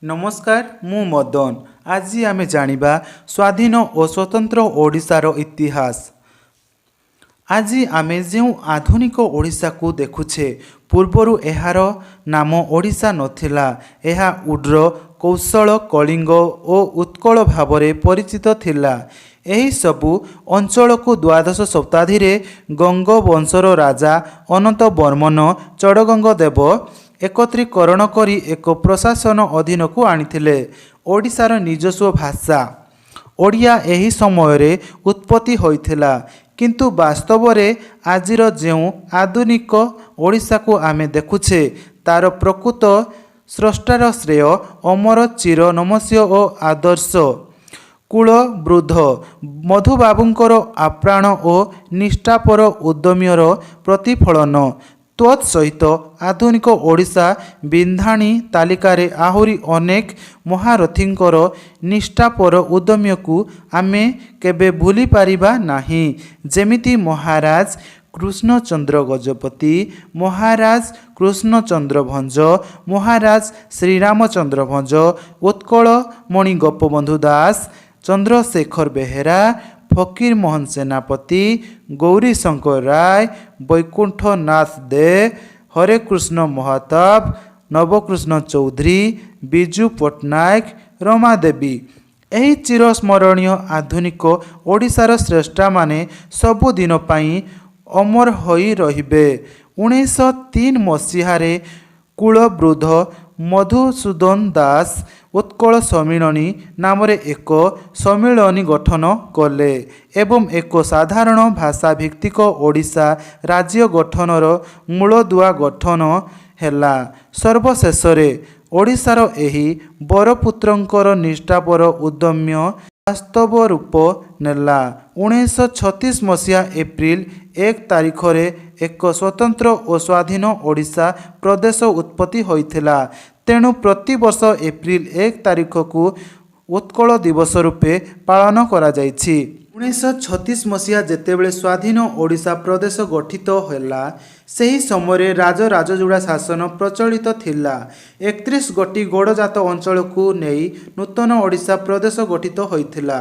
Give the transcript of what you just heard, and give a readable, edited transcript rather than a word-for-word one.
नमस्कार मु मदन। आज आमे जानिबा स्वाधीन और स्वतंत्र ओडिशार इतिहास। आज आमे जो आधुनिक ओडिशा को देखुछे पूर्वरु एहार नाम ओडिशा नथिला। एहा उड्र कौशल कलिंग और उत्कल भावरे परिचित थिला। एही सबु अंचल को द्वादश शताब्दी रे गंग वंशर राजा अनंत वर्मन चड़गंग देव एकत्रीकरण करी एक प्रशासन अधीन को आनिथिले। ओडिशार निजस्व भाषा ओडिया एही समय रे उत्पत्ति होइथिला, किंतु वास्तव रे आजिर जो आधुनिक ओडिशा को आमे देखुछे तार प्रकृत स्रष्टार श्रेय अमर चिर नमस्य और आदर्श कूल वृद्ध मधुबाबुंकर आप्राण और निष्ठापर उद्यमीर प्रतिफलन। तत्सहित आधुनिक ओडिशा बिंधाणी तालिकारे आहुरी अनेक महारथींकर निष्ठापर उद्यमी को आमे केबे भूली पारिबा नाही। जेमिति महाराज कृष्णचंद्र गजपति, महाराज कृष्णचंद्र भंज, महाराज श्रीरामचंद्र भंज, उत्कल मणि गोपबंधु दास, चंद्रशेखर बेहेरा, फकीर मोहन सेनापति, गौरी शंकर राय, वैकुंठनाथ दे, हरे कृष्ण महताब, नवकृष्ण चौधरी, बिजू पट्टनायक, रमादेवी एही चिरस्मरणीय आधुनिक ओडिशार श्रेष्ठा माने सबुदिन पाई अमर होई रहिबे। 1903 मसीहारे कुलवृद्ध मधुसूदन दास उत्कल सम्मिलनी नाम एक सम्मिलनी गठन कले एवं एक साधारण भाषा भित्तिक ओडिशा राज्य गठनर मूलदुआ गठन हैला। सर्वशेष ओडिशार एही बरपुत्रंकर निष्ठापर उद्यम्य वास्तव रूप नेला। 1936 मसीहा एप्रिल 1 तारिख रे एक स्वतंत्र और स्वाधीन ओडिशा प्रदेश उत्पत्ति होइथिला। तेणु प्रतिवर्ष एप्रिल 1 तारिख को उत्कल दिवस रूपे पालन करा जायछि। 1936 मसीहा जेतेबेले स्वाधीन ओडिशा प्रदेश गठित होला सही समय राजराजजुड़ा शासन प्रचलित थिला। 31 गोटी गड़जात अंचल को नहीं नूतन ओडिशा प्रदेश गठित होइथिला।